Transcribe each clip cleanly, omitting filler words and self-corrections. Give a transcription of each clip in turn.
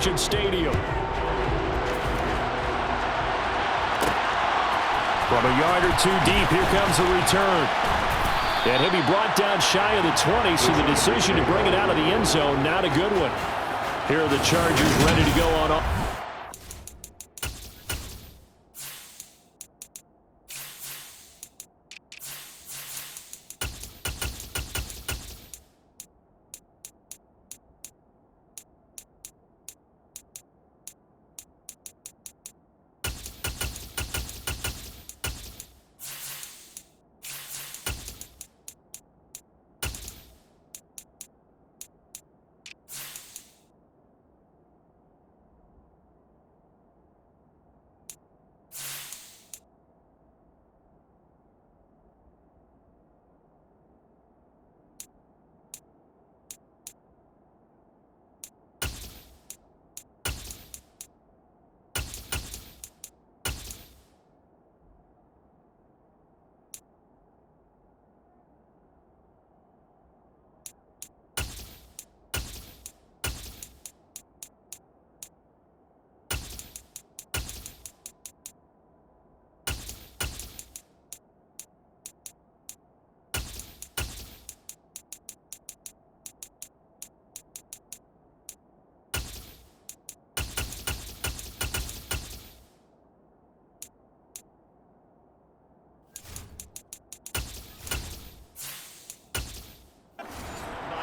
Allegiant Stadium. From a yard or two deep, here comes the return. And he'll be brought down shy of the 20, so the decision to bring it out of the end zone, not a good one. Here are the Chargers ready to go on.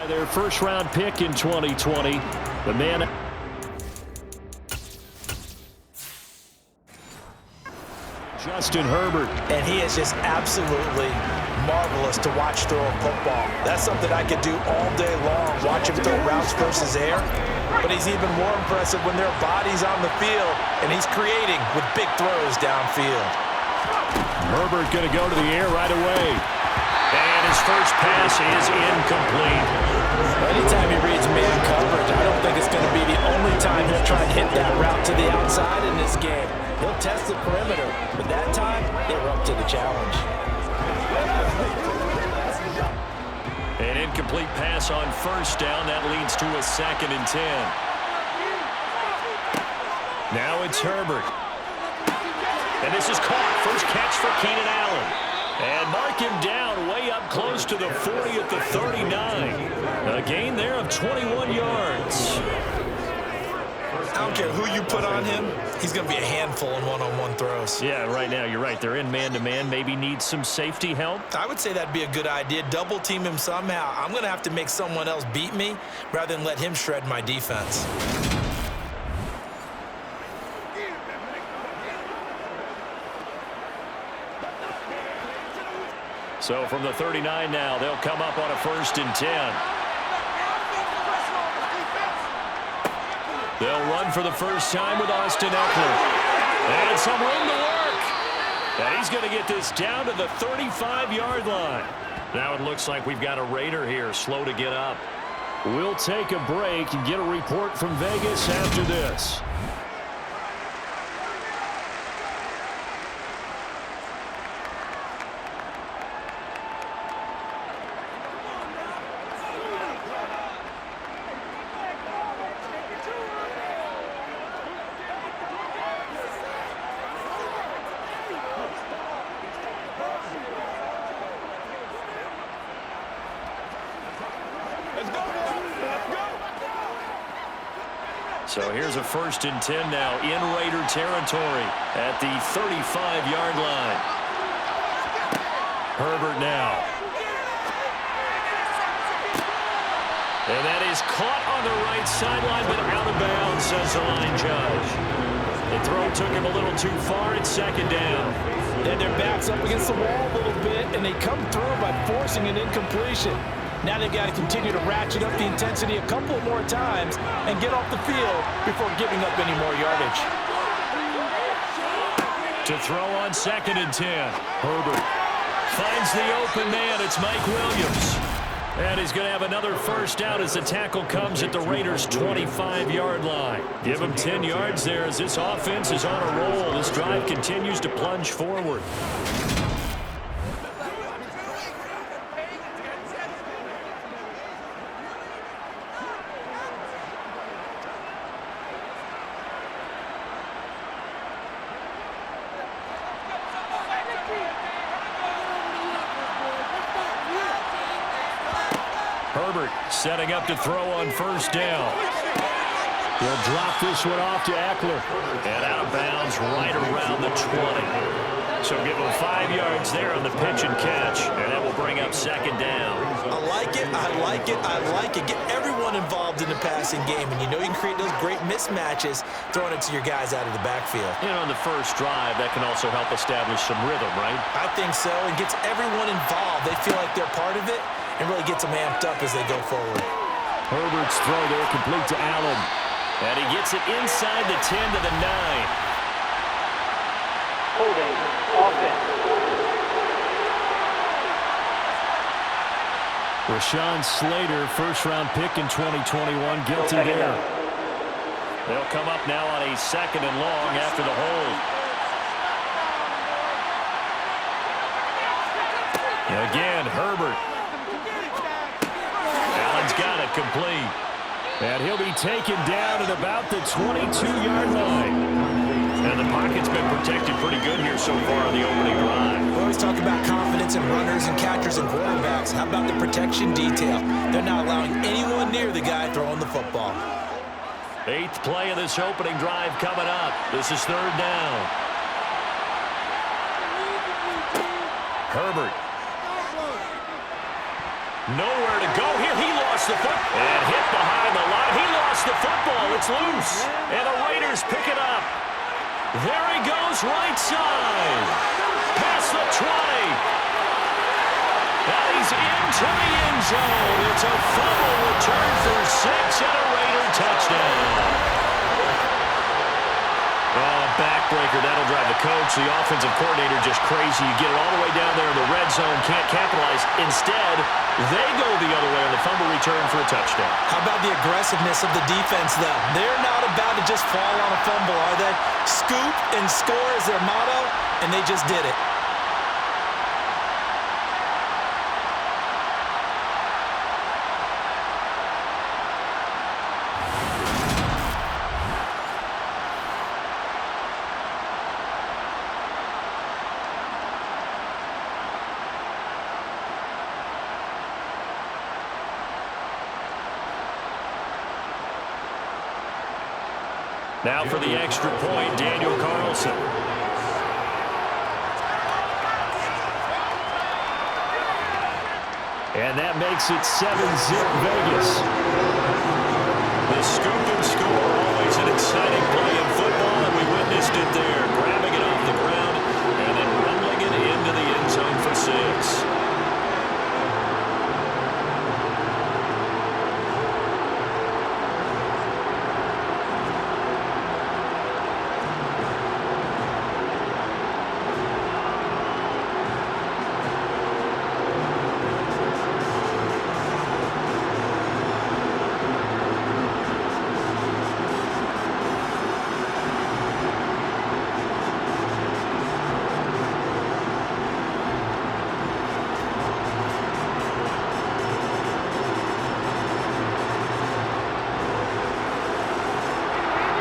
Their first-round pick in 2020. The man. Justin Herbert. And he is just absolutely marvelous to watch throw a football. That's something I could do all day long, watch him throw routes versus air. But he's even more impressive when there are bodies on the field, and he's creating with big throws downfield. Herbert going to go to the air right away. And his first pass is incomplete. Anytime he reads man coverage, I don't think it's going to be the only time he'll try and hit that route to the outside in this game. He'll test the perimeter, but that time, they were up to the challenge. An incomplete pass on first down. That leads to a 2nd and 10. Now it's Herbert. And this is caught. First catch for Keenan Allen. And mark him down way up close to the 40 at the 39. A gain there of 21 yards. I don't care who you put on him, he's going to be a handful in one-on-one throws. Yeah, right now you're right. They're in man-to-man. Maybe need some safety help. I would say that'd be a good idea. Double team him somehow. I'm going to have to make someone else beat me rather than let him shred my defense. So from the 39 now, they'll come up on a 1st and 10. They'll run for the first time with Austin Eckler. And some room to work. And he's going to get this down to the 35-yard line. Now it looks like we've got a Raider here, slow to get up. We'll take a break and get a report from Vegas after this. So here's a 1st and 10 now in Raider territory at the 35-yard line. Herbert now. And that is caught on the right sideline, but out of bounds, says the line judge. The throw took him a little too far. It's 2nd down. And their backs up against the wall a little bit, and they come through by forcing an incompletion. Now they've got to continue to ratchet up the intensity a couple more times and get off the field before giving up any more yardage. To throw on 2nd and 10. Herbert finds the open man. It's Mike Williams. And he's going to have another first down as the tackle comes at the Raiders' 25-yard line. Give him 10 yards there as this offense is on a roll. This drive continues to plunge forward. Herbert setting up to throw on first down. He'll drop this one off to Eckler. And out of bounds right around the 20. So give him 5 yards there on the pitch and catch, and that will bring up second down. I like it, I like it, I like it. Get everyone involved in the passing game, and you know you can create those great mismatches throwing it to your guys out of the backfield. On the first drive, that can also help establish some rhythm, right? I think so. It gets everyone involved. They feel like they're part of it and really gets them amped up as they go forward. Herbert's throw there complete to Allen. And he gets it inside the 10 to the 9. Holding offense. Rashawn Slater, first-round pick in 2021, guilty there. They'll come up now on a second and long after the hold. Again, Herbert. Allen's got it complete. And he'll be taken down at about the 22-yard line. And the pocket's been protected pretty good here so far on the opening drive. We always talk about confidence in runners and catchers and quarterbacks. How about the protection detail? They're not allowing anyone near the guy throwing the football. 8th play of this opening drive coming up. This is third down. Herbert. Nowhere to go here. He lost the football. And hit behind the line. He lost the football. It's loose. And the Raiders pick it up. There he goes, right side. Past the 20. Now he's into the end zone. It's a fumble return for 6 and a Raider touchdown. Backbreaker, that'll drive the coach, the offensive coordinator, just crazy. You get it all the way down there in the red zone, can't capitalize. Instead, they go the other way on the fumble return for a touchdown. How about the aggressiveness of the defense, though? They're not about to just fall on a fumble, are they? Scoop and score is their motto, and they just did it. Now for the extra point, Daniel Carlson. And that makes it 7-zip Vegas. The scoop and score, always an exciting play in football, and we witnessed it there. Grabbing it off the ground and then rumbling it into the end zone for 6.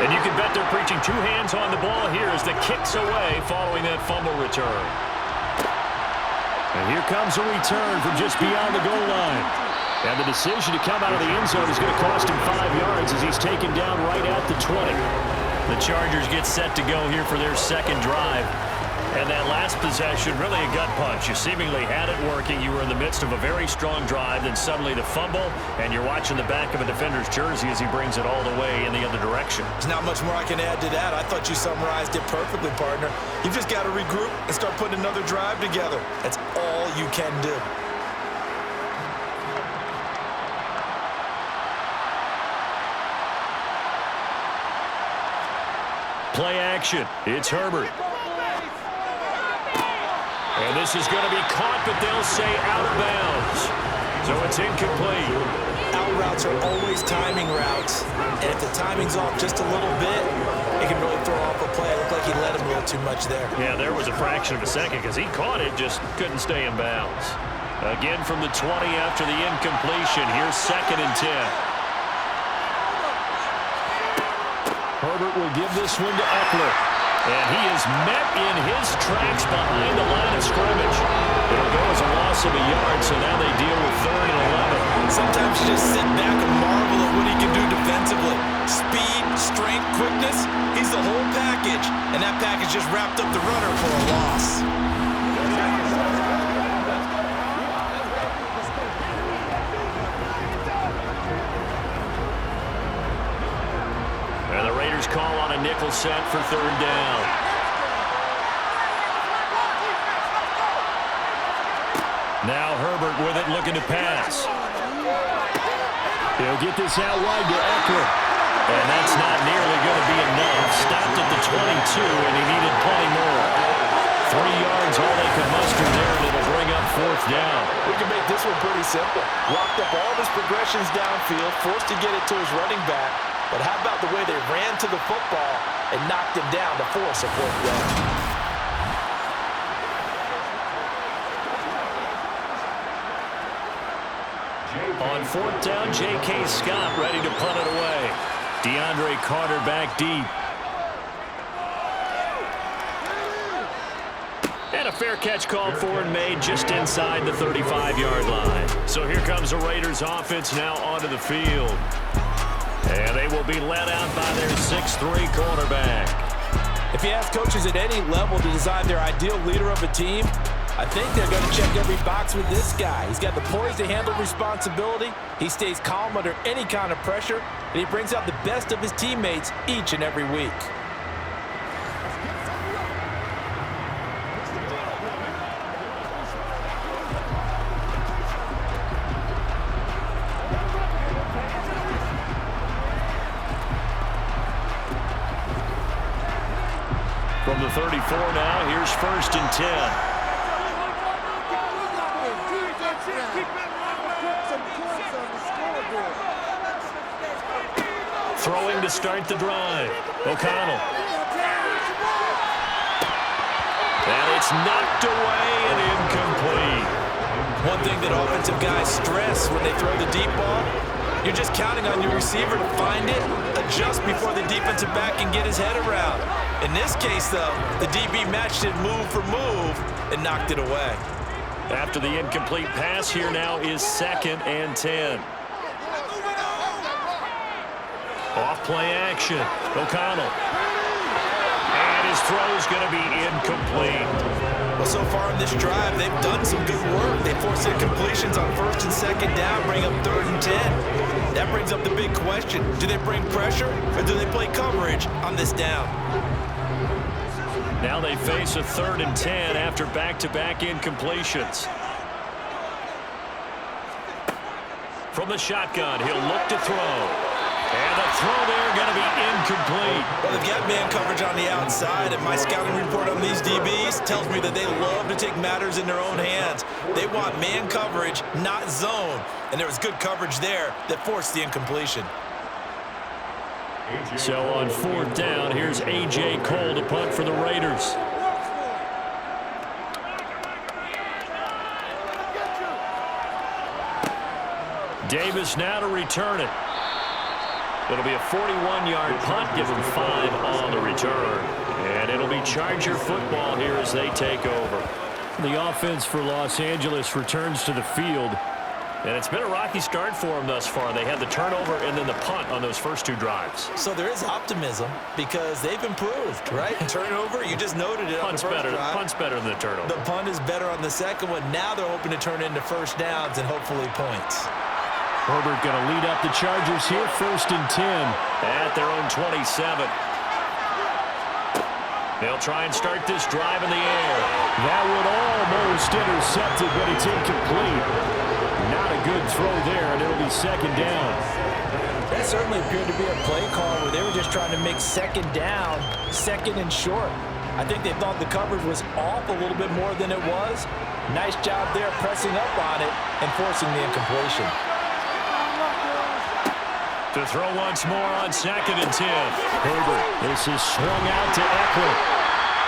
And you can bet they're preaching 2 hands on the ball here as the kick's away following that fumble return. And here comes a return from just beyond the goal line. And the decision to come out of the end zone is going to cost him 5 yards as he's taken down right at the 20. The Chargers get set to go here for their second drive. And that last possession, really a gut punch. You seemingly had it working. You were in the midst of a very strong drive. Then suddenly the fumble, and you're watching the back of a defender's jersey as he brings it all the way in the other direction. There's not much more I can add to that. I thought you summarized it perfectly, partner. You've just got to regroup and start putting another drive together. That's all you can do. Play action. It's Herbert. And this is going to be caught, but they'll say out of bounds. So it's incomplete. Out routes are always timing routes. And if the timing's off just a little bit, it can really throw off a play. It looked like he let him a little too much there. Yeah, there was a fraction of a second because he caught it, just couldn't stay in bounds. Again from the 20 after the incompletion. Here's 2nd and 10. Herbert will give this one to Eckler. And he is met in his tracks behind the line of scrimmage. It'll go as a loss of a yard, so now they deal with 3rd and 11. Sometimes to just sit back and marvel at what he can do defensively. Speed, strength, quickness, he's the whole package. And that package just wrapped up the runner for a loss. And the Raiders call on a nickel set for third down. Now Herbert with it, looking to pass. He'll get this out wide to Eckler. And that's not nearly going to be enough. Stopped at the 22, and he needed plenty more. 3 yards, all they could muster there, and it'll bring up fourth down. We can make this one pretty simple. Locked up all of his progressions downfield, forced to get it to his running back. But how about the way they ran to the football and knocked him down to force a fourth down? On fourth down, J.K. Scott ready to punt it away. DeAndre Carter back deep. And a fair catch called for and made just inside the 35-yard line. So here comes the Raiders offense now onto the field. And they will be led out by their 6'3" quarterback. If you ask coaches at any level to design their ideal leader of a team, I think they're going to check every box with this guy. He's got the poise to handle responsibility. He stays calm under any kind of pressure, and he brings out the best of his teammates each and every week. From the 34 now, here's first and 10. Throwing to start the drive. O'Connell. And it's knocked away and incomplete. One thing that offensive guys stress when they throw the deep ball, you're just counting on your receiver to find it, adjust before the defensive back can get his head around. In this case, though, the DB matched it move for move and knocked it away. After the incomplete pass, here now is second and 10. Off play action. O'Connell. And his throw's going to be incomplete. Well, so far in this drive, they've done some good work. They forced incompletions on first and second down, bring up third and 10. That brings up the big question. Do they bring pressure or do they play coverage on this down? Now they face a third and 10 after back-to-back incompletions. From the shotgun, he'll look to throw. And the throw there going to be incomplete. Well, they've got man coverage on the outside, and my scouting report on these DBs tells me that they love to take matters in their own hands. They want man coverage, not zone. And there was good coverage there that forced the incompletion. So on fourth down, here's A.J. Cole to punt for the Raiders. Davis now to return it. It'll be a 41-yard punt, give them 5 on the return. And it'll be Charger football here as they take over. The offense for Los Angeles returns to the field. And it's been a rocky start for them thus far. They had the turnover and then the punt on those first 2 drives. So there is optimism because they've improved, right? Turnover, you just noted it on the first drive. Punt's better than the turnover. The punt is better on the second one. Now they're hoping to turn into first downs and hopefully points. Herbert going to lead up the Chargers here, first and 10 at their own 27. They'll try and start this drive in the air. That would almost intercept it, but it's incomplete. Not a good throw there, and it'll be second down. That certainly appeared to be a play call where they were just trying to make second down, second and short. I think they thought the coverage was off a little bit more than it was. Nice job there pressing up on it and forcing the incompletion. To throw once more on second and 10. Herbert, this is swung out to Eckler.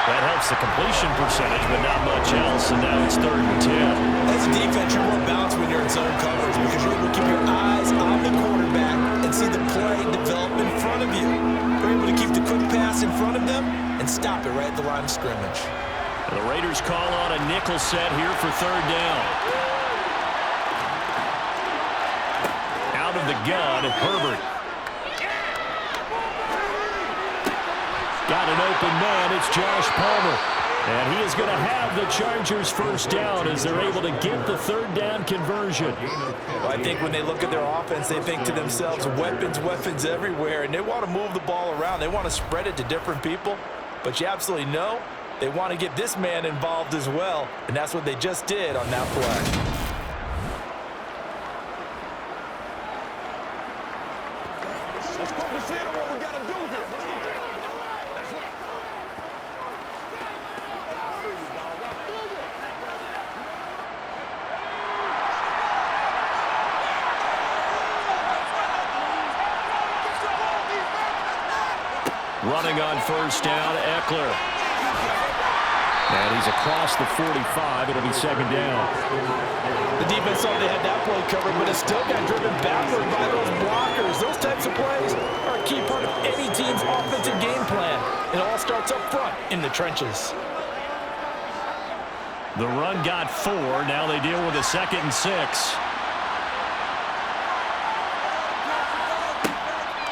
That helps the completion percentage, but not much else, and now it's third and 10. As a defense, you're more balanced when you're in zone coverage because you're able to keep your eyes on the quarterback and see the play develop in front of you. You're able to keep the quick pass in front of them and stop it right at the line of scrimmage. And the Raiders call on a nickel set here for third down. out of the gun. Herbert. Got an open man. It's Josh Palmer. And he is going to have the Chargers first down as they're able to get the third down conversion. Well, I think when they look at their offense, they think to themselves, weapons, weapons everywhere, and they want to move the ball around. They want to spread it to different people, but you absolutely know they want to get this man involved as well, and that's what they just did on that play. Running on first down, Eckler. And he's across the 45. It'll be second down. The defense thought they had that play covered, but it still got driven backward by those blockers. Those types of plays are a key part of any team's offensive game plan. It all starts up front in the trenches. The run got 4. Now they deal with a 2nd and 6.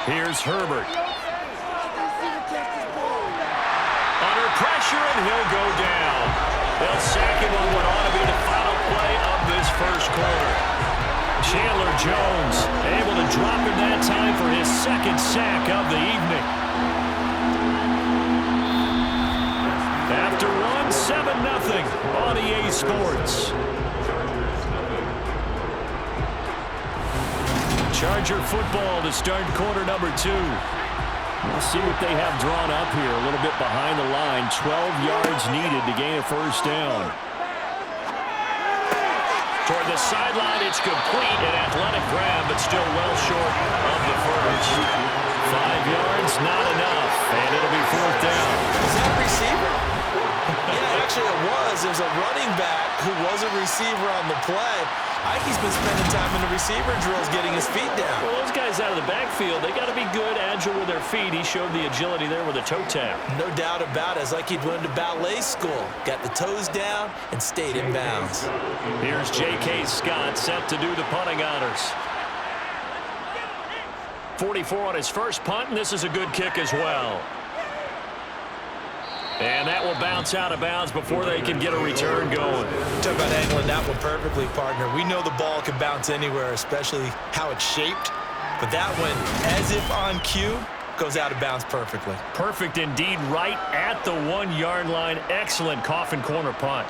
Here's Herbert. Under pressure, and he'll go down. They'll sack him on what ought to be the final play of this first quarter. Chandler Jones able to drop him that time for his 2nd sack of the evening. After one, 7-0 on EA Sports. Charger football to start quarter number 2. We'll see what they have drawn up here. A little bit behind the line. 12 yards needed to gain a first down. Toward the sideline, it's complete. An athletic grab, but still well short of the first. 5 yards, not enough. And it'll be 4th down. Was that a receiver? Yeah, actually it was. There's a running back who was a receiver on the play. I think he's been spending time in the receiver drills getting his feet down. Well, those guys out of the backfield, they got to be good, agile with their feet. He showed the agility there with a toe tap. No doubt about it. It's like he'd went to ballet school. Got the toes down and stayed in bounds. Here's J.K. Scott set to do the punting honors. 44 on his first punt, and this is a good kick as well. And that will bounce out of bounds before they can get a return going. Talk about angling that one perfectly, partner. We know the ball can bounce anywhere, especially how it's shaped. But that one, as if on cue, goes out of bounds perfectly. Perfect indeed, right at the 1-yard line. Excellent coffin corner punt.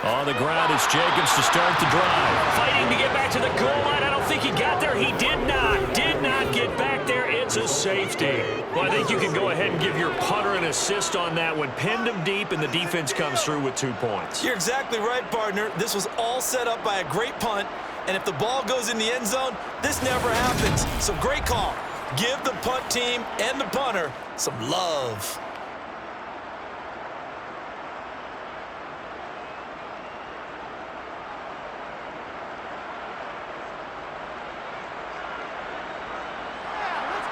On the ground, it's Jacobs to start the drive. Fighting to get back to the goal line. I don't think he got there. He did not get back there. It's a safety. Well, I think you can go ahead and give your punter an assist on that one. Pinned him deep, and the defense comes through with 2 points. You're exactly right, partner. This was all set up by a great punt, and if the ball goes in the end zone, this never happens. So great call. Give the punt team and the punter some love.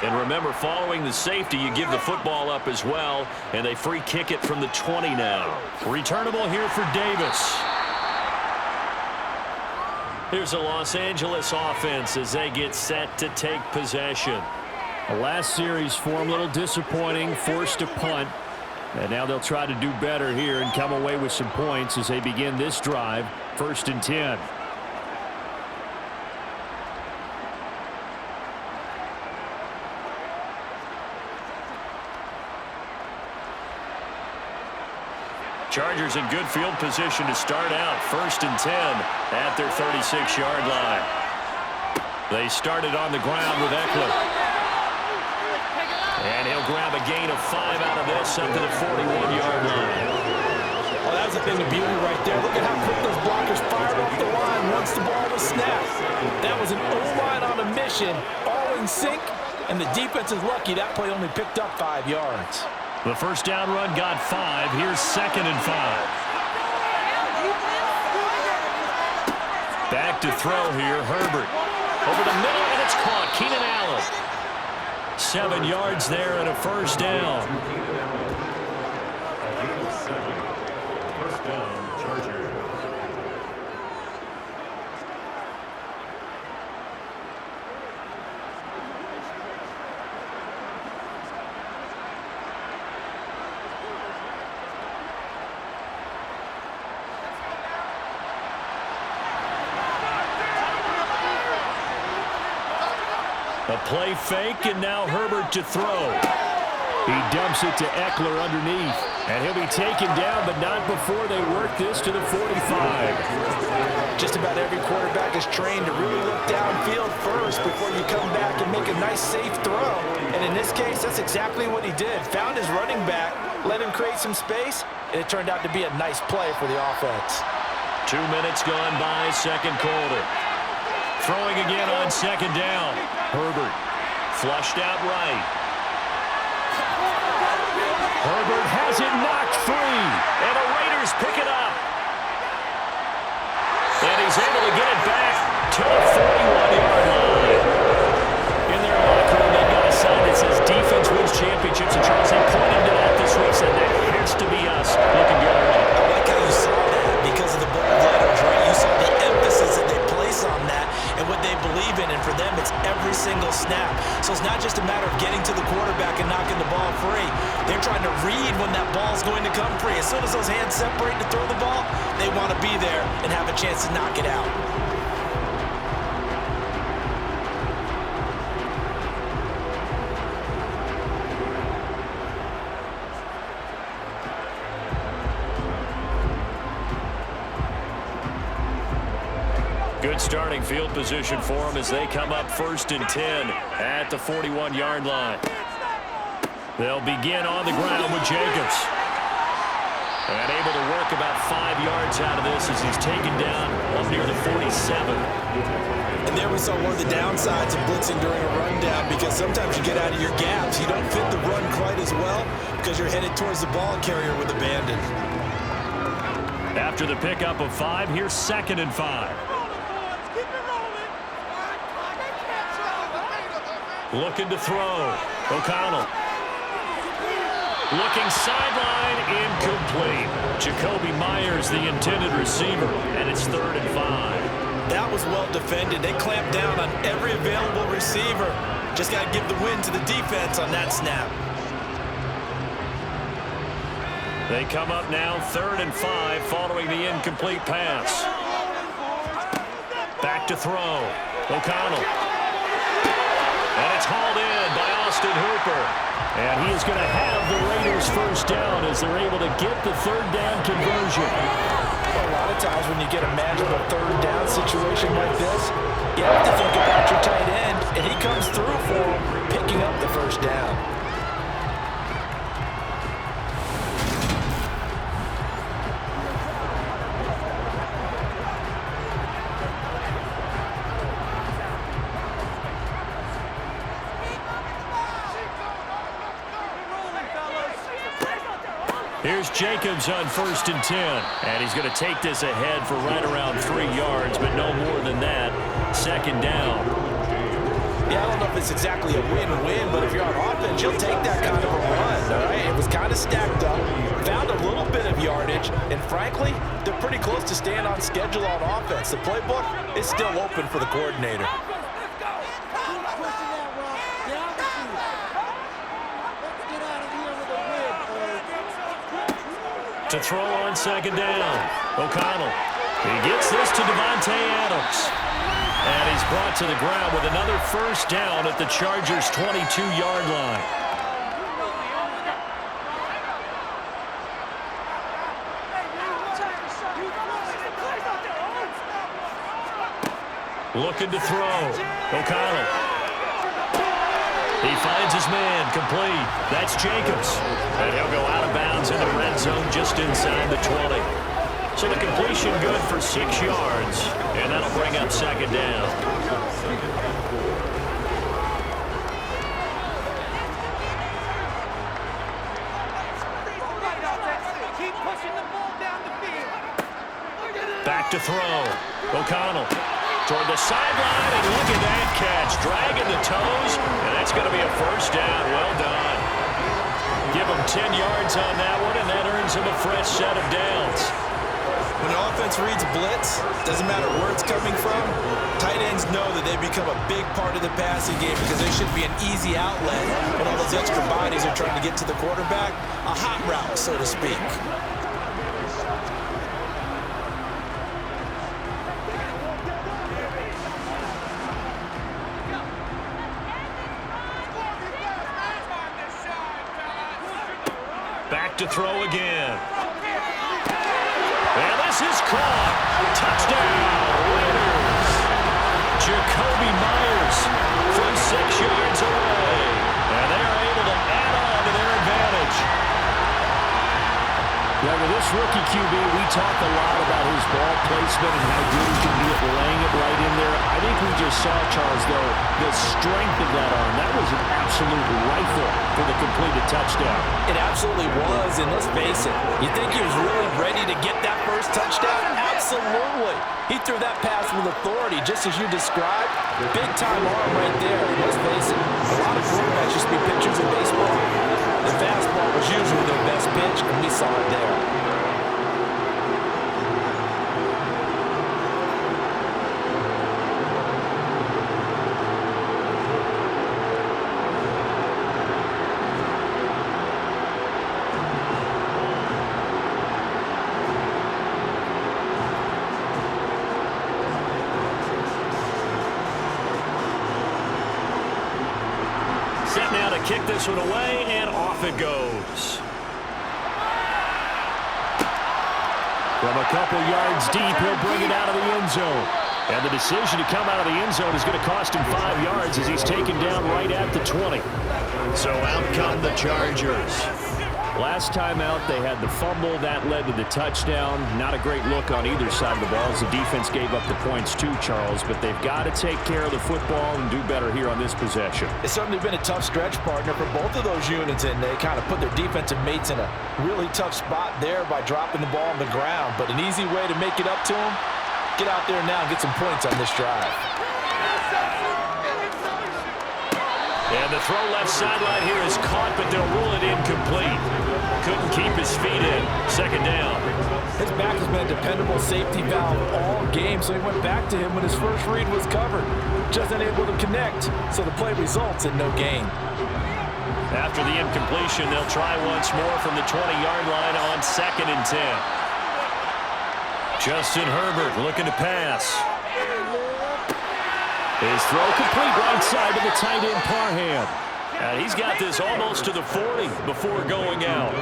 And remember, following the safety, you give the football up as well, and they free kick it from the 20 now. Returnable here for Davis. Here's a Los Angeles offense as they get set to take possession. The last series for them, a little disappointing, forced to punt. And now they'll try to do better here and come away with some points as they begin this drive, 1st and 10. Chargers in good field position to start out. 1st and 10 at their 36-yard line. They started on the ground with Eckler. And he'll grab a gain of 5 out of this up to the 41-yard line. Oh, that's a thing of beauty right there. Look at how quick those blockers fired off the line once the ball was snapped. That was an O-line on a mission, all in sync, and the defense is lucky that play only picked up 5 yards. The first down run got 5. Here's 2nd and 5. Back to throw here, Herbert. Over the middle, and it's caught. Keenan Allen. 7 yards there and a first down. First down, Chargers. A play fake, and now Herbert to throw. He dumps it to Eckler underneath, and he'll be taken down, but not before they work this to the 45. Just about every quarterback is trained to really look downfield first before you come back and make a nice, safe throw. And in this case, that's exactly what he did. Found his running back, let him create some space, and it turned out to be a nice play for the offense. 2 minutes gone by, second quarter. Throwing again on 2nd down. Herbert flushed out right. Herbert has it knocked free, and the Raiders pick it up. And he's able to get it back to the 41-yard line. In their locker room, they've got a sign that says defense wins championships. And Charles, they pointed to that this week, said that has to be us. Looking good. I like how you saw that because of the bold letters, right? You saw the emphasis that they place on that and what they believe in, and for them, it's every single snap. So it's not just a matter of getting to the quarterback and knocking the ball free. They're trying to read when that ball's going to come free. As soon as those hands separate to throw the ball, they want to be there and have a chance to knock it out. Good starting field position for them as they come up 1st and 10 at the 41-yard line. They'll begin on the ground with Jacobs. And able to work about 5 yards out of this as he's taken down up near the 47. And there we saw one of the downsides of blitzing during a rundown, because sometimes you get out of your gaps. You don't fit the run quite as well because you're headed towards the ball carrier with abandon. After the pickup of 5, here's 2nd and 5. Looking to throw. O'Connell. Looking sideline, incomplete. Jacoby Myers, the intended receiver, and it's 3rd and 5. That was well defended. They clamped down on every available receiver. Just got to give the win to the defense on that snap. They come up now 3rd and 5 following the incomplete pass. Back to throw. O'Connell. And it's hauled in by Austin Hooper. And he is going to have the Raiders first down as they're able to get the 3rd down conversion. Well, a lot of times when you get a magical 3rd down situation like this, you have to think about your tight end, and he comes through for him, picking up the first down. Here's Jacobs on 1st and 10. And he's going to take this ahead for right around 3 yards, but no more than that. 2nd down. Yeah, I don't know if it's exactly a win-win, but if you're on offense, you'll take that kind of a run, all right? It was kind of stacked up, found a little bit of yardage, and frankly, they're pretty close to staying on schedule on offense. The playbook is still open for the coordinator. To throw on 2nd down. O'Connell. He gets this to Devontae Adams. And he's brought to the ground with another first down at the Chargers' 22-yard line. Looking to throw. O'Connell. He finds his man, complete. That's Jacobs. And he'll go out of bounds in the red zone just inside the 20. So the completion good for 6 yards. And that'll bring up 2nd down. Back to throw. O'Connell toward the sideline, and look at that catch. Dragging the toes, and that's going to be a first down. Well done. Give him 10 yards on that one, and that earns him a fresh set of downs. When the offense reads blitz, doesn't matter where it's coming from, tight ends know that they become a big part of the passing game because they should be an easy outlet when all those extra bodies are trying to get to the quarterback. A hot route, so to speak. Back to throw again. And this is caught. Touchdown, Raiders. Jacoby Myers from 6 yards away. And they are able to add on to their advantage. Yeah, with this rookie QB, we talk a lot about his ball placement and how good he can be at laying it right in there. I think we just saw, Charles, though, the strength of that arm. That was an absolute rifle for the completed touchdown. It absolutely was, and let's face it, you think he was really ready to get that first touchdown? Absolutely. He threw that pass with authority, just as you described. Big-time arm right there. And let's face it, a lot of quarterbacks used to be pitchers in baseball. The fastball was usually their best pitch, and we saw it there. Set now to kick this one away, and off it goes. From a couple yards deep, he'll bring it out of the end zone. And the decision to come out of the end zone is going to cost him 5 yards as he's taken down right at the 20. So out come the Chargers. Last time out, they had the fumble. That led to the touchdown. Not a great look on either side of the ball as the defense gave up the points too, Charles. But they've got to take care of the football and do better here on this possession. It's certainly been a tough stretch, partner, for both of those units, and they kind of put their defensive mates in a really tough spot there by dropping the ball on the ground. But an easy way to make it up to them, get out there now and get some points on this drive. And the throw left sideline here is caught, but they'll rule it incomplete. Couldn't keep his feet in. Second down. His back has been a dependable safety valve all game, so he went back to him when his first read was covered. Just unable to connect, so the play results in no gain. After the incompletion, they'll try once more from the 20-yard line on 2nd and 10. Justin Herbert looking to pass. His throw complete right side to the tight end Parham. And he's got this almost to the 40 before going out.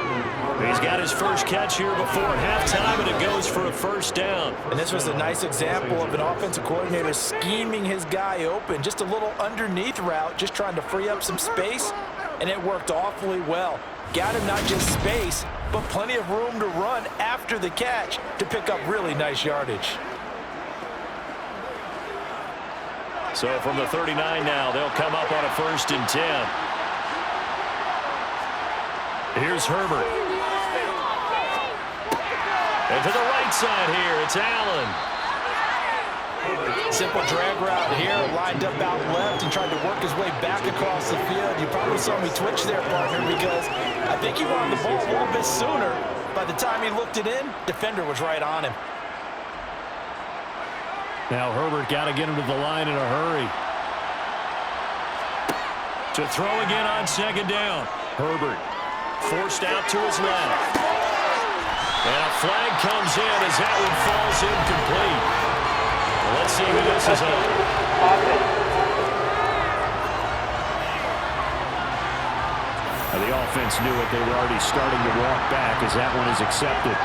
He's got his first catch here before halftime, and it goes for a first down. And this was a nice example of an offensive coordinator scheming his guy open. Just a little underneath route, just trying to free up some space, and it worked awfully well. Got him not just space, but plenty of room to run after the catch to pick up really nice yardage. So from the 39 now, they'll come up on a 1st and 10. Here's Herbert. And to the right side here, it's Allen. Simple drag route here, lined up out left and tried to work his way back across the field. You probably saw me twitch there, partner, because I think he wanted the ball a little bit sooner. By the time he looked it in, defender was right on him. Now Herbert got to get him to the line in a hurry. To throw again on 2nd down. Herbert forced out to his left. And a flag comes in as that one falls incomplete. Well, let's see who this is on. Now the offense knew it. They were already starting to walk back as that one is accepted.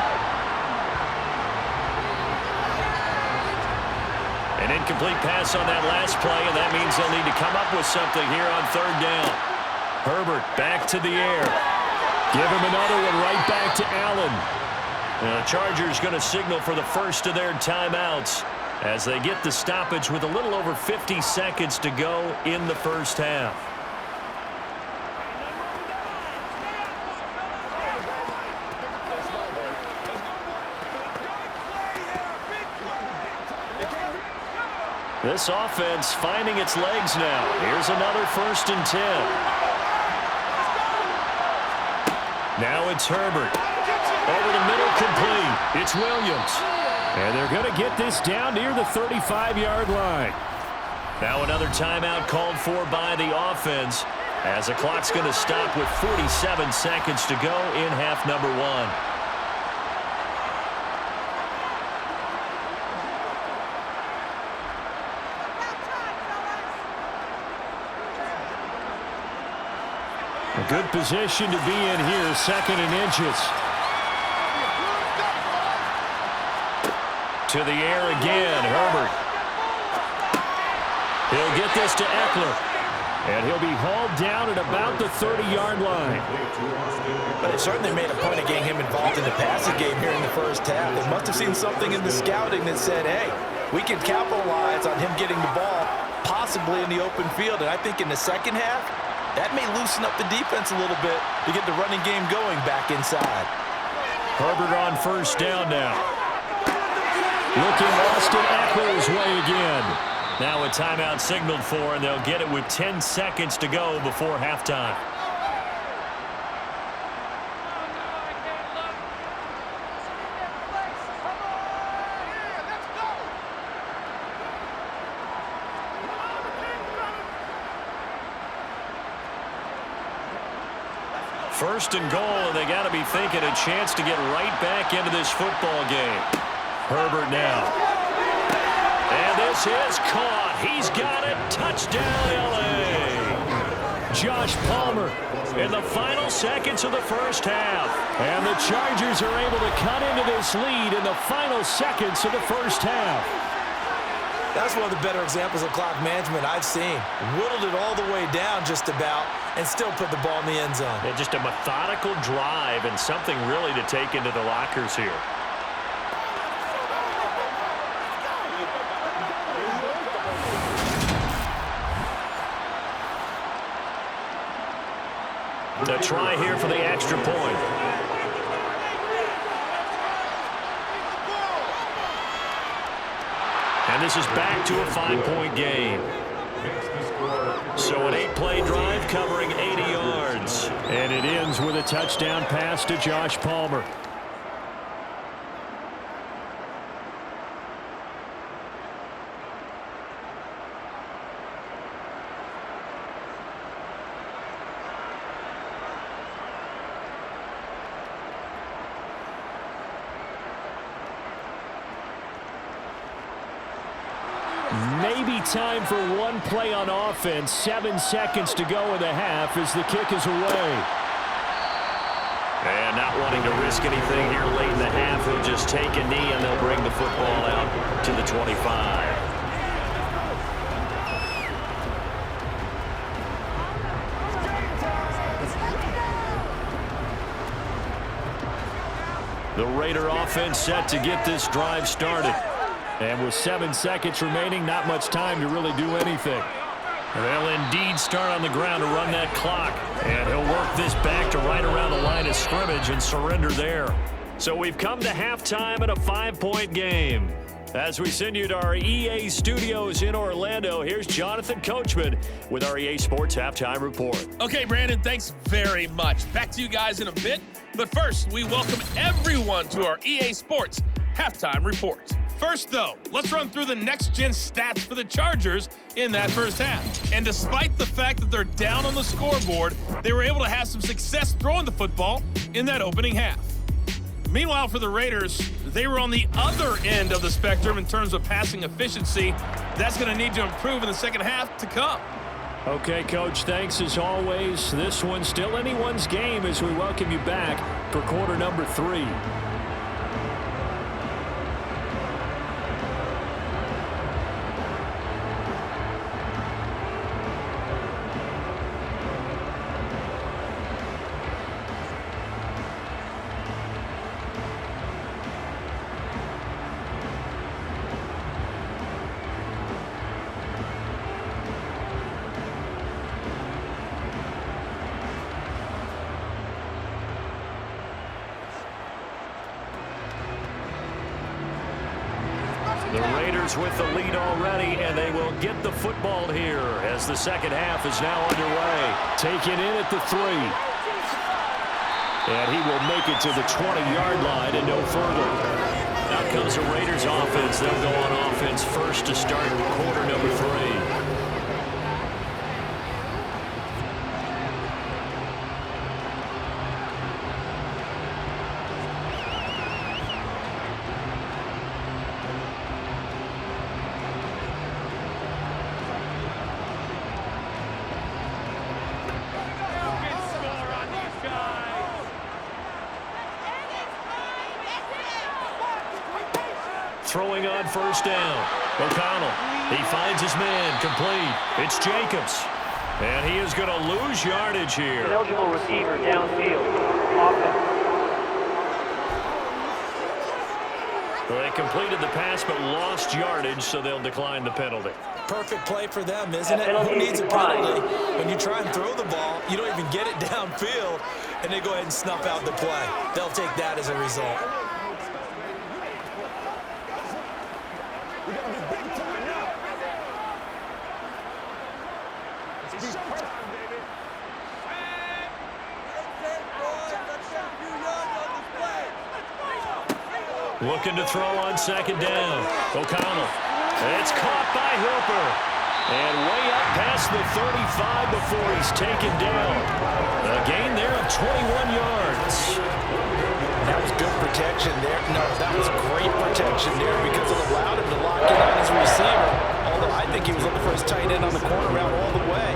An incomplete pass on that last play, and that means they'll need to come up with something here on 3rd down. Herbert back to the air. Give him another one right back to Allen. And the Chargers going to signal for the first of their timeouts as they get the stoppage with a little over 50 seconds to go in the first half. This offense finding its legs now. Here's another 1st and 10. Now it's Herbert. Over the middle, complete. It's Williams. And they're going to get this down near the 35-yard line. Now another timeout called for by the offense, as the clock's going to stop with 47 seconds to go in half number 1. A good position to be in here, 2nd and inches. To the air again, Herbert. He'll get this to Eckler. And he'll be hauled down at about the 30-yard line. But it certainly made a point of getting him involved in the passing game here in the first half. They must have seen something in the scouting that said, hey, we can capitalize on him getting the ball possibly in the open field. And I think in the second half, that may loosen up the defense a little bit to get the running game going back inside. Herbert on 1st down now. Looking Austin Eckler's way again. Now a timeout signaled for, and they'll get it with 10 seconds to go before halftime. First and goal, and they got to be thinking a chance to get right back into this football game. Herbert now. And this is caught. He's got it. Touchdown, L.A. Josh Palmer in the final seconds of the first half. And the Chargers are able to cut into this lead in the final seconds of the first half. That's one of the better examples of clock management I've seen. Whittled it all the way down just about and still put the ball in the end zone. Yeah, just a methodical drive and something really to take into the lockers here. The try here for the extra point. And this is back to a 5-point game. So an 8-play drive covering 80 yards. And it ends with a touchdown pass to Josh Palmer. Maybe time for one play on offense. 7 seconds to go in the half as the kick is away. And not wanting to risk anything here late in the half, he'll just take a knee and they'll bring the football out to the 25. The Raider offense set to get this drive started. And with 7 seconds remaining, not much time to really do anything. They'll indeed start on the ground to run that clock. And he'll work this back to right around the line of scrimmage and surrender there. So we've come to halftime in a 5-point game. As we send you to our EA studios in Orlando, here's Jonathan Coachman with our EA Sports Halftime Report. Okay, Brandon, thanks very much. Back to you guys in a bit. But first, we welcome everyone to our EA Sports Halftime Report. First, though, let's run through the next-gen stats for the Chargers in that first half. And despite the fact that they're down on the scoreboard, they were able to have some success throwing the football in that opening half. Meanwhile, for the Raiders, they were on the other end of the spectrum in terms of passing efficiency. That's going to need to improve in the second half to come. Okay, Coach, thanks as always. This one's still anyone's game as we welcome you back for quarter number 3. The Raiders with the lead already, and they will get the football here as the second half is now underway. Taken in at the 3. And he will make it to the 20-yard line and no further. Out comes the Raiders offense. They'll go on offense first to start quarter number 3. Throwing on first down. O'Connell. He finds his man. Complete. It's Jacobs. And he is going to lose yardage here. An eligible receiver downfield. Offense. Well, they completed the pass but lost yardage, so they'll decline the penalty. Perfect play for them, isn't it? Who needs a penalty? When you try and throw the ball, you don't even get it downfield, and they go ahead and snuff out the play. They'll take that as a result. Looking to throw on second down. O'Connell. It's caught by Hooper. And way up past the 35 before he's taken down. A gain there of 21 yards. That was good protection there. No, that was great protection there because it allowed him to lock in on his receiver. Although I think he was looking for his tight end on the corner route all the way.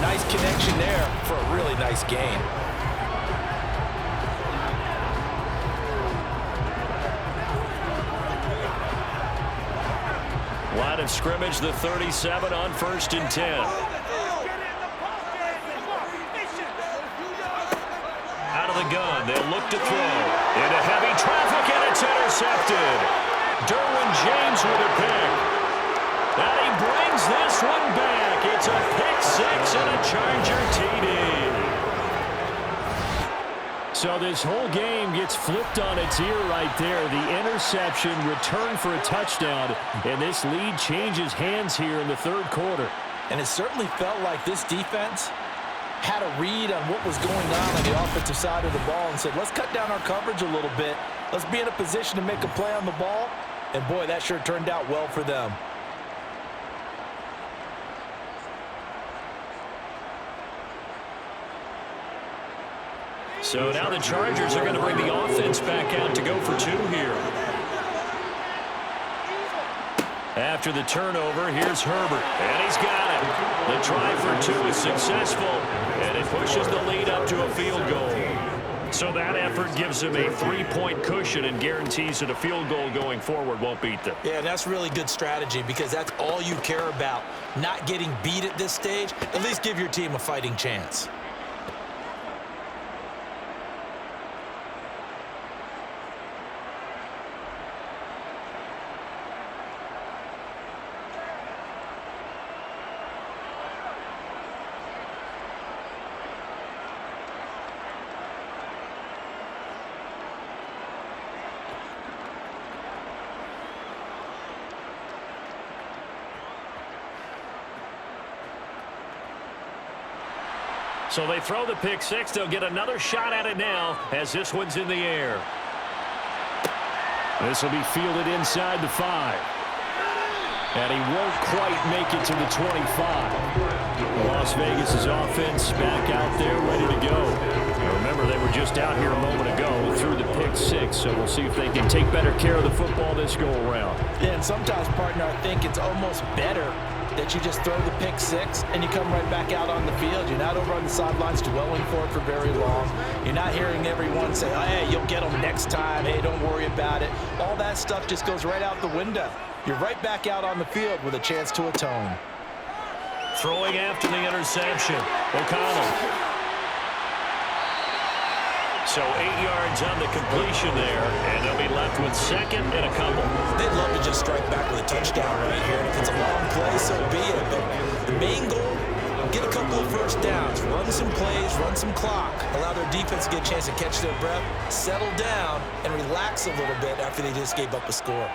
Nice connection there for a really nice gain. Line of scrimmage, the 37 on 1st and 10. Out of the gun, they'll look to throw. Into heavy traffic, and it's intercepted. Derwin James with a pick. And he brings this one back. It's a pick 6 and a Charger TD. So this whole game gets flipped on its ear right there. The interception, return for a touchdown, and this lead changes hands here in the third quarter. And it certainly felt like this defense had a read on what was going on the offensive side of the ball and said, let's cut down our coverage a little bit. Let's be in a position to make a play on the ball. And, boy, that sure turned out well for them. So now the Chargers are going to bring the offense back out to go for 2 here. After the turnover, here's Herbert, and he's got it. The try for 2 is successful, and it pushes the lead up to a field goal. So that effort gives them a 3-point cushion and guarantees that a field goal going forward won't beat them. Yeah, that's really good strategy because that's all you care about, not getting beat at this stage. At least give your team a fighting chance. So they throw the pick 6. They'll get another shot at it now as this one's in the air. This will be fielded inside the 5. And he won't quite make it to the 25. Las Vegas' offense back out there ready to go. Now remember, they were just out here a moment ago through the pick 6, so we'll see if they can take better care of the football this go-around. Yeah, and sometimes, partner, I think it's almost better that you just throw the pick 6 and you come right back out on the field. You're not over on the sidelines dwelling for it for very long. You're not hearing everyone say, oh, hey, you'll get them next time. Hey, don't worry about it. All that stuff just goes right out the window. You're right back out on the field with a chance to atone. Throwing after the interception, O'Connell. So 8 yards on the completion there, and they'll be left with 2nd and a couple. They'd love to just strike back with a touchdown right here. And if it's a long play, so be it. But the main goal, get a couple of first downs, run some plays, run some clock, allow their defense to get a chance to catch their breath, settle down, and relax a little bit after they just gave up a score.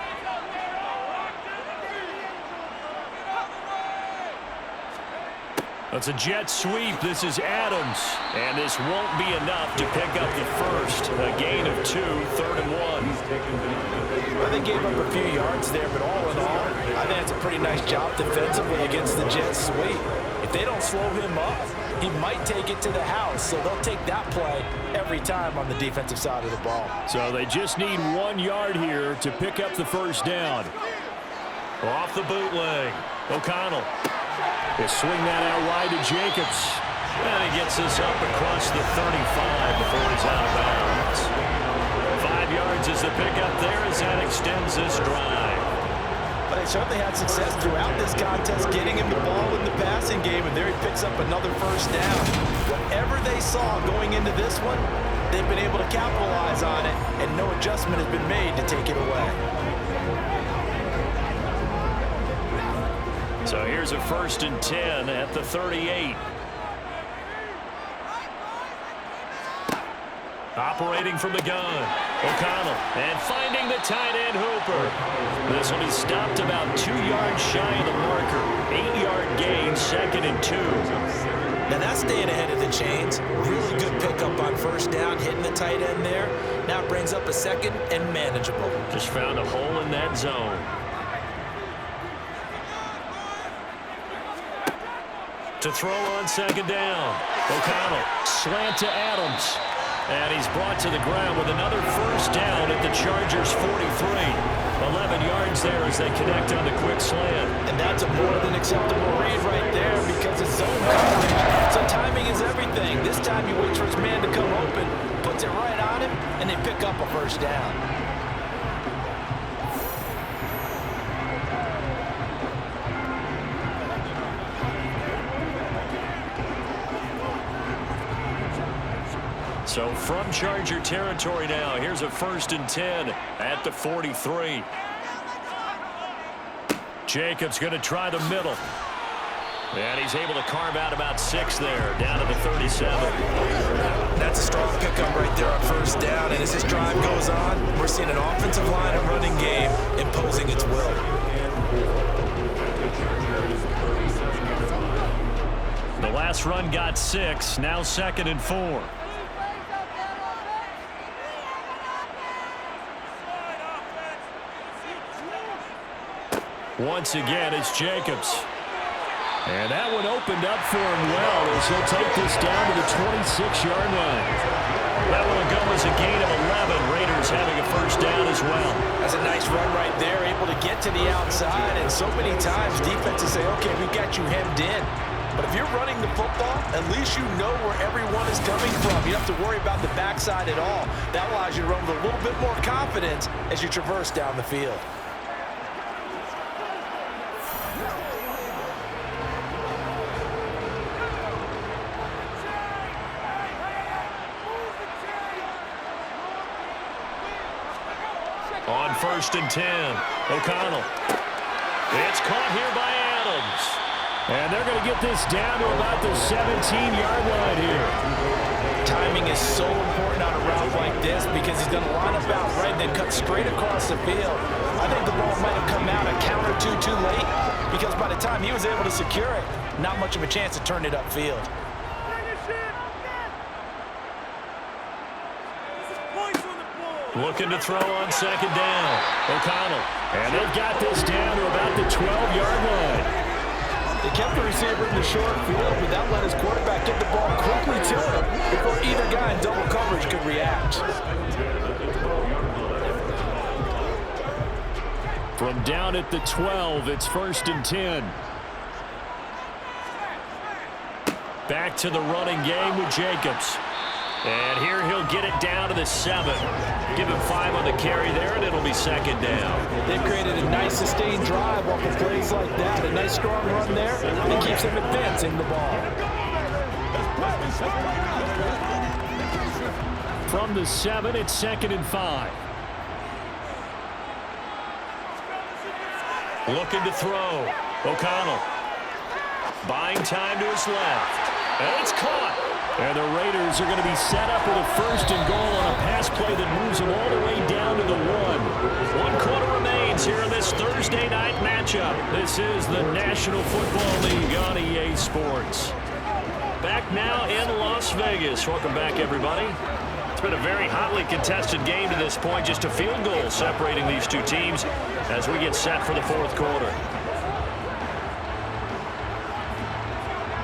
It's a jet sweep. This is Adams. And this won't be enough to pick up the first. A gain of 2, 3rd and 1. Well, they gave up a few yards there, but all in all, I think it's a pretty nice job defensively against the jet sweep. If they don't slow him up, he might take it to the house. So they'll take that play every time on the defensive side of the ball. So they just need 1 yard here to pick up the first down. Off the bootleg. O'Connell. They swing that out wide to Jacobs. And he gets this up across the 35 before he's out of bounds. 5 yards is the pickup there as that extends this drive. But they certainly had success throughout this contest getting him the ball in the passing game, and there he picks up another first down. Whatever they saw going into this one, they've been able to capitalize on it, and no adjustment has been made to take it away. So here's a 1st and 10 at the 38. Operating from the gun, O'Connell, and finding the tight end Hooper. This will be stopped about 2 yards shy of the marker. 8-yard gain, 2nd and 2. Now that's staying ahead of the chains. Really good pickup on first down, hitting the tight end there. Now brings up a 2nd and manageable. Just found a hole in that zone. To throw on 2nd down. O'Connell, slant to Adams. And he's brought to the ground with another first down at the Chargers' 43. 11 yards there as they connect on the quick slant. And that's a more than acceptable read right there because it's zone coverage. So timing is everything. This time he waits for his man to come open, puts it right on him, and they pick up a first down. So from Charger territory now, here's a 1st and 10 at the 43. Jacobs going to try the middle. And he's able to carve out about 6 there, down to the 37. That's a strong pickup right there on first down. And as this drive goes on, we're seeing an offensive line and running game imposing its will. The last run got 6, now 2nd and 4. Once again, it's Jacobs. And that one opened up for him well as he'll take this down to the 26-yard line. That one will go as a gain of 11. Raiders having a first down as well. That's a nice run right there, able to get to the outside. And so many times defenses say, okay, we got you hemmed in. But if you're running the football, at least you know where everyone is coming from. You don't have to worry about the backside at all. That allows you to run with a little bit more confidence as you traverse down the field. On 1st and 10, O'Connell. It's caught here by Adams. And they're going to get this down to about the 17-yard line here. Timing is so important on a route like this because he's going to line up out right and then cut straight across the field. I think the ball might have come out a count or two too late because by the time he was able to secure it, not much of a chance to turn it upfield. Looking to throw on 2nd down. O'Connell. And they've got this down to about the 12-yard line. They kept the receiver in the short field, but that let his quarterback get the ball quickly to him before either guy in double coverage could react. From down at the 12, it's 1st and 10. Back to the running game with Jacobs. And here he'll get it down to the 7. Give him 5 on the carry there, and it'll be 2nd down. They've created a nice sustained drive off of plays like that. A nice strong run there that keeps them advancing the ball. From the 7, it's 2nd and 5. Looking to throw. O'Connell. Buying time to his left. And it's caught. And the Raiders are going to be set up with a 1st and goal on a pass play that moves them all the way down to the 1. 1 quarter remains here in this Thursday night matchup. This is the National Football League on EA Sports. Back now in Las Vegas. Welcome back, everybody. It's been a very hotly contested game to this point. Just a field goal separating these two teams as we get set for the fourth quarter.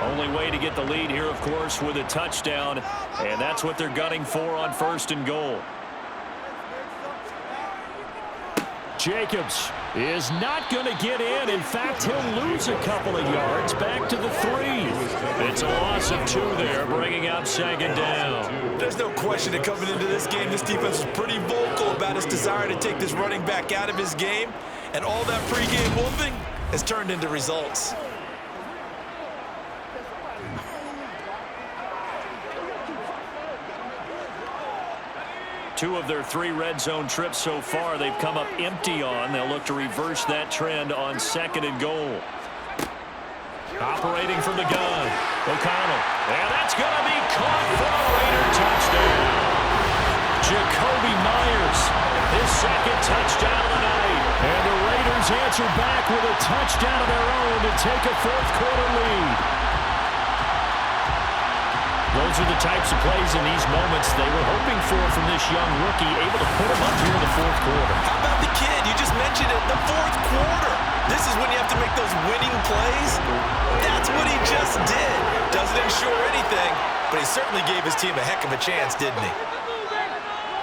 Only way to get the lead here, of course, with a touchdown, and that's what they're gunning for on 1st and goal. Jacobs is not going to get in. In fact, he'll lose a couple of yards back to the 3. It's a loss of 2 there, bringing up 2nd down. There's no question that coming into this game, this defense was pretty vocal about its desire to take this running back out of his game, and all that pregame wolfing has turned into results. Two of their 3 red zone trips so far they've come up empty on. They'll look to reverse that trend on 2nd and goal. Operating from the gun, O'Connell. And that's going to be caught for a Raider touchdown. Jacoby Myers, his 2nd touchdown of the night. And the Raiders answer back with a touchdown of their own to take a fourth quarter lead. Those are the types of plays in these moments they were hoping for from this young rookie, able to put him up here in the fourth quarter. How about the kid? You just mentioned it, the fourth quarter. This is when you have to make those winning plays. That's what he just did. Doesn't ensure anything, but he certainly gave his team a heck of a chance, didn't he?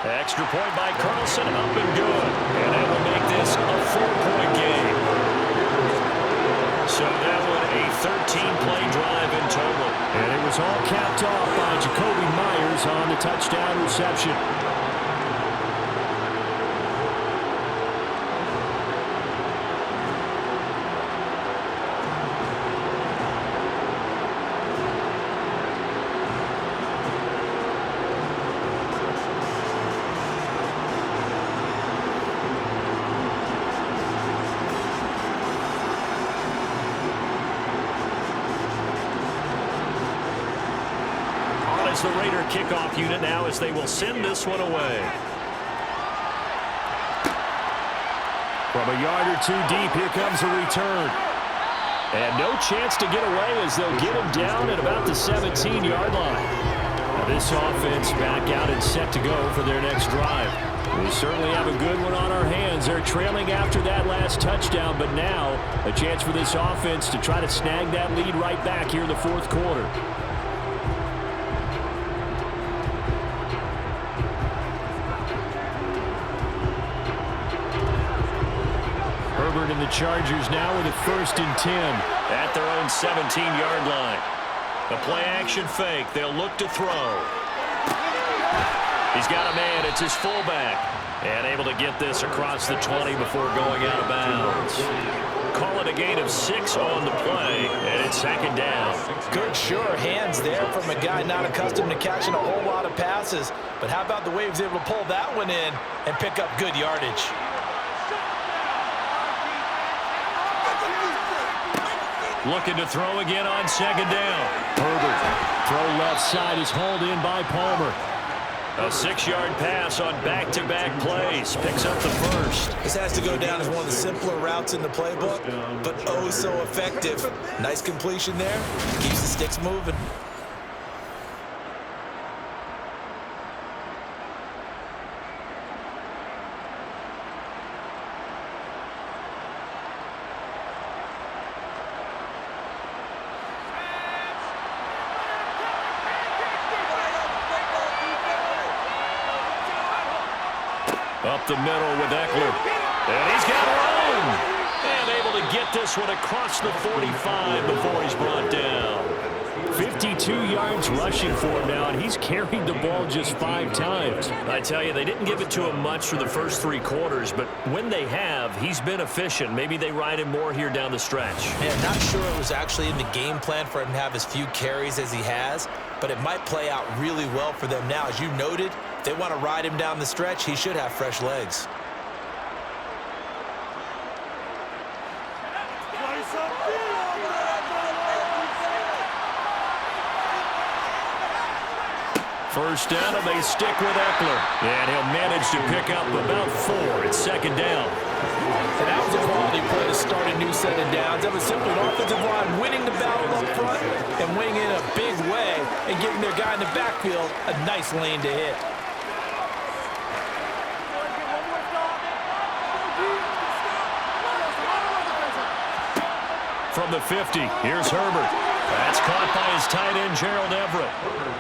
Extra point by Carlson, up and good. And that will make this a 4-point game. So that one a 13-play drive in total. And it was all capped off by Jacoby Myers on the touchdown reception. The Raider kickoff unit now as they will send this one away. From a yard or 2 deep, here comes a return. And no chance to get away as they'll get him down at about the 17-yard line. Now this offense back out and set to go for their next drive. We certainly have a good one on our hands. They're trailing after that last touchdown, but now a chance for this offense to try to snag that lead right back here in the fourth quarter. And the Chargers now with a 1st and 10 at their own 17-yard line. The play-action fake. They'll look to throw. He's got a man. It's his fullback. And able to get this across the 20 before going out of bounds. Call it a gain of 6 on the play, and it's 2nd down. Good, sure hands there from a guy not accustomed to catching a whole lot of passes. But how about the way he was able to pull that one in and pick up good yardage? Looking to throw again on 2nd down. Herbert. Throw left side is hauled in by Palmer. A 6-yard pass on back-to-back plays. Picks up the first. This has to go down as one of the simpler routes in the playbook, but oh so effective. Nice completion there. Keeps the sticks moving. Up the middle with Eckler. And he's got room. And able to get this one across the 45 before he's brought down. 52 yards rushing for him now, and he's carried the ball just 5 times. I tell you, they didn't give it to him much for the first 3 quarters, but when they have, he's been efficient. Maybe they ride him more here down the stretch. Man, not sure it was actually in the game plan for him to have as few carries as he has, but it might play out really well for them now. As you noted, if they want to ride him down the stretch, he should have fresh legs. First down, and they stick with Eckler. And he'll manage to pick up about 4. It's second down. And that was a quality play to start a new set of downs. That was simply an offensive line winning the battle up front and winning in a big way and giving their guy in the backfield a nice lane to hit. From the 50, here's Herbert. That's caught by his tight end, Gerald Everett.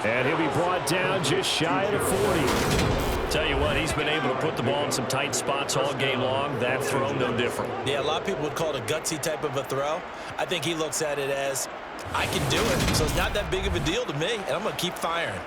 And he'll be brought down just shy of the 40. Tell you what, he's been able to put the ball in some tight spots all game long. That throw, no different. Yeah, a lot of people would call it a gutsy type of a throw. I think he looks at it as, I can do it, so it's not that big of a deal to me, and I'm going to keep firing.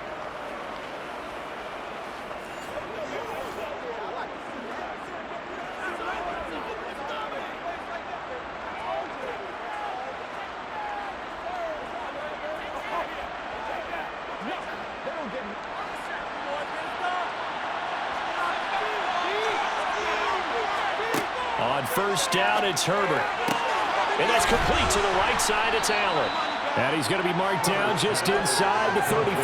On first down, it's Herbert. And that's complete to the right side. It's Allen. And he's going to be marked down just inside the 35.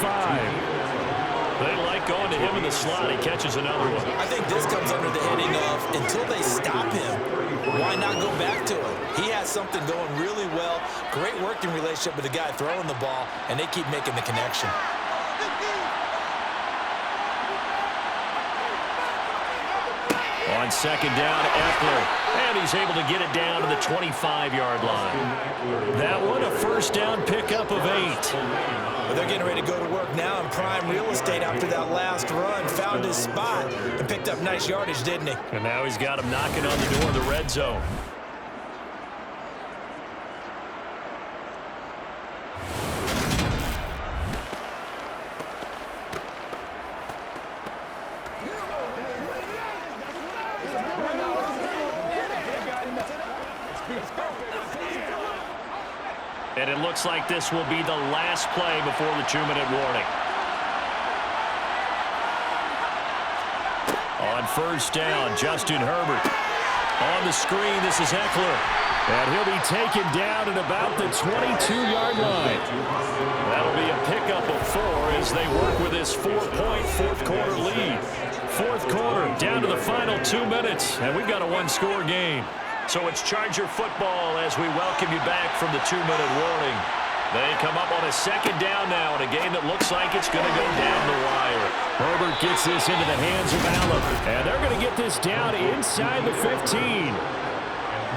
They like going to him in the slot. He catches another one. I think this comes under the heading of, until they stop him, why not go back to him? He has something going really well. Great working relationship with the guy throwing the ball, and they keep making the connection. On second down, Eckler. And he's able to get it down to the 25-yard line. That one, a first down pickup of 8. Well, they're getting ready to go to work now in prime real estate after that last run. Found his spot and picked up nice yardage, didn't he? And now he's got him knocking on the door of the red zone. And it looks like this will be the last play before the 2-minute warning. On first down, Justin Herbert. On the screen, this is Eckler. And he'll be taken down at about the 22-yard line. That'll be a pickup of 4 as they work with this 4-point fourth-quarter lead. Fourth quarter, down to the final 2 minutes, and we've got a 1-score game. So it's Charger football as we welcome you back from the 2-minute warning. They come up on a second down now in a game that looks like it's going to go down the wire. Herbert gets this into the hands of Allen, and they're going to get this down inside the 15.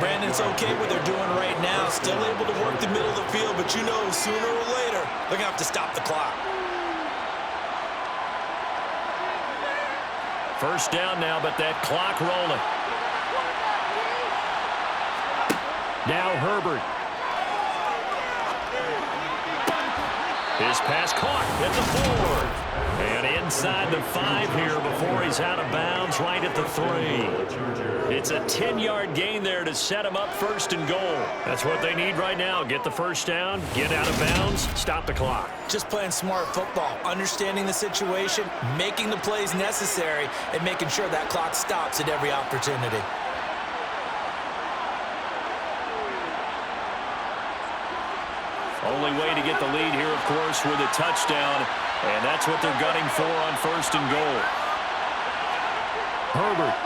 Brandon's okay what they're doing right now. Still able to work the middle of the field, but you know sooner or later they're going to have to stop the clock. First down now, but that clock rolling. Now Herbert. His pass caught at the 4. And inside the 5 here before he's out of bounds right at the 3. It's a 10-yard gain there to set him up first and goal. That's what they need right now. Get the first down, get out of bounds, stop the clock. Just playing smart football, understanding the situation, making the plays necessary, and making sure that clock stops at every opportunity. Only way to get the lead here, of course, with a touchdown, and that's what they're gunning for on first and goal. Herbert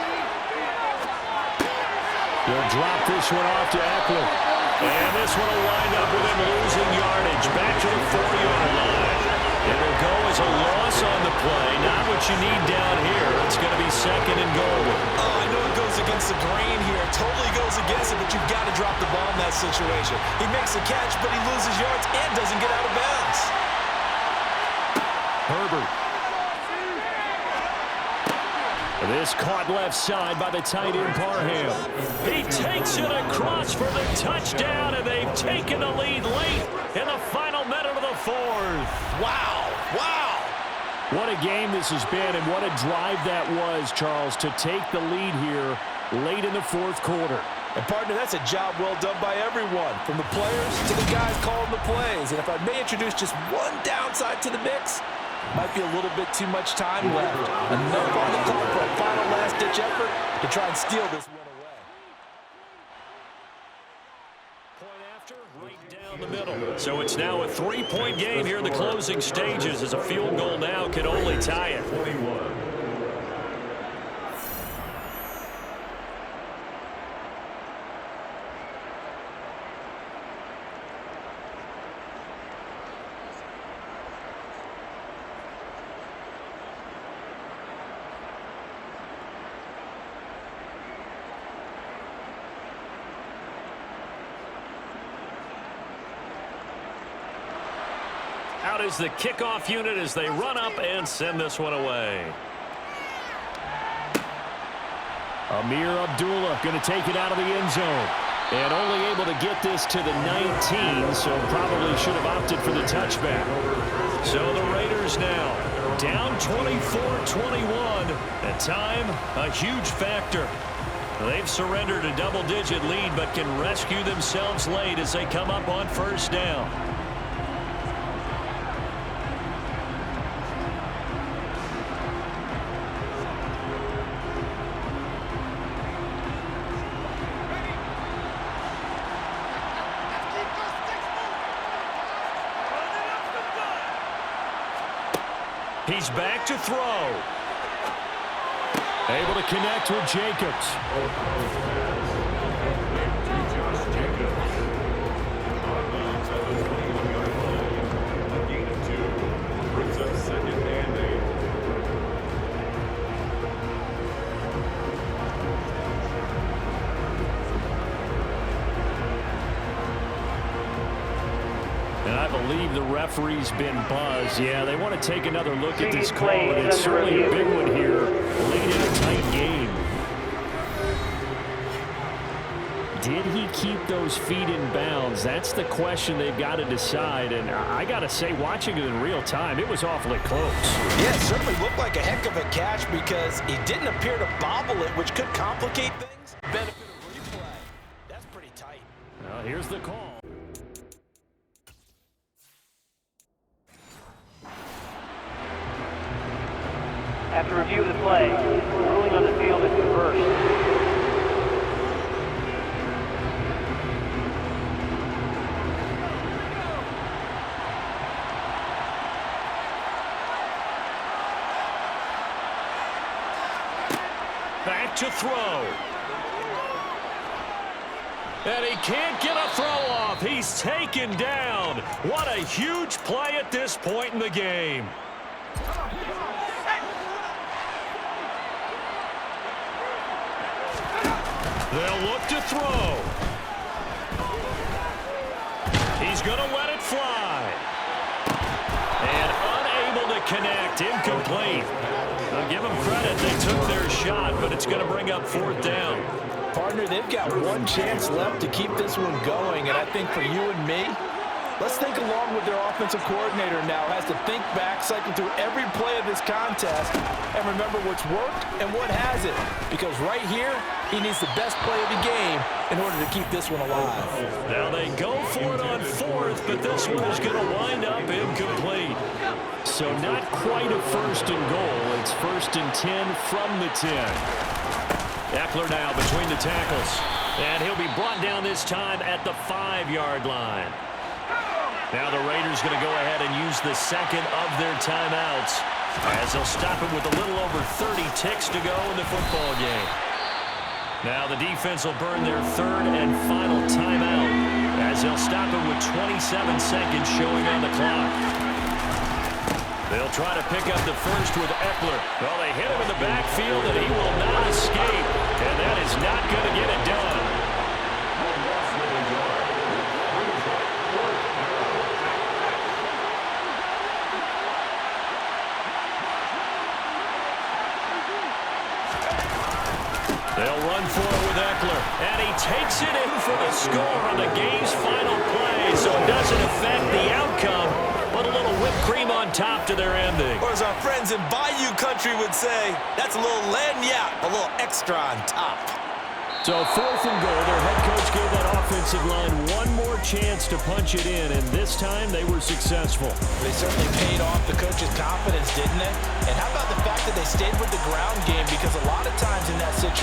will drop this one off to Eckler, and this one will wind up with him losing yardage back to the 4-yard line. It'll go as a loss on the play, not what you need down here. It's going to be second and goal. Oh, I know it goes against the grain here. It totally goes against it, but you've got to drop the ball in that situation. He makes a catch, but he loses yards and doesn't get out of bounds. Herbert. This caught left side by the tight end Parham. He takes it across for the touchdown, and they've taken the lead late in the final minute of the 4th. Wow, wow. What a game this has been, and what a drive that was, Charles, to take the lead here late in the 4th quarter. And, partner, that's a job well done by everyone, from the players to the guys calling the plays. And if I may introduce just one downside to the mix, might be a little bit too much time left. Enough on the clock for a final last-ditch effort to try and steal this win away. Point after, right down down the middle. So it's now a 3-point game here in the closing stages, as a field goal now can only tie it. Out is the kickoff unit as they run up and send this one away. Amir Abdullah going to take it out of the end zone. And only able to get this to the 19, so probably should have opted for the touchback. So the Raiders now down 24-21. At time, a huge factor. They've surrendered a double-digit lead, but can rescue themselves late as they come up on first down. He's back to throw. Able to connect with Jacobs. And I believe the referee's been buzzed. Yeah, they want to take another look at this call, and it's certainly a big one here, late in a tight game. Did he keep those feet in bounds? That's the question they've got to decide. And I got to say, watching it in real time, it was awfully close. Yeah, it certainly looked like a heck of a catch because he didn't appear to bobble it, which could complicate things. Benefit of replay. That's pretty tight. Well, here's the call. After review of the play, ruling on the field is reversed. Back to throw. And he can't get a throw off. He's taken down. What a huge play at this point in the game. They'll look to throw. He's going to let it fly. And unable to connect. Incomplete. I'll give them credit. They took their shot, but it's going to bring up fourth down. Partner, they've got one chance left to keep this one going, and I think for you and me, let's think along with their offensive coordinator now. Has to think back, cycle through every play of this contest, and remember what's worked and what hasn't. Because right here, he needs the best play of the game in order to keep this one alive. Now they go for it on fourth, but this one is going to wind up incomplete. So not quite a first and goal. It's 1st and 10 from the 10. Eckler now between the tackles. And he'll be brought down this time at the 5-yard line. Now the Raiders going to go ahead and use the second of their timeouts, as they'll stop him with a little over 30 ticks to go in the football game. Now the defense will burn their third and final timeout, as they'll stop him with 27 seconds showing on the clock. They'll try to pick up the first with Eckler. Well, they hit him in the backfield, and he will not escape. And that is not going to get it done. They'll run for it with Eckler. And he takes it in for the score on the game's final play. So it doesn't affect the outcome, but a little whipped cream on top to their ending. Or as our friends in Bayou Country would say, that's a little lagniappe, a little extra on top. So 4th and goal. Their head coach gave that offensive line one more chance to punch it in, and this time they were successful. They certainly paid off the coach's confidence, didn't it? And how about the fact that they stayed with the ground game, because a lot of times in that situation,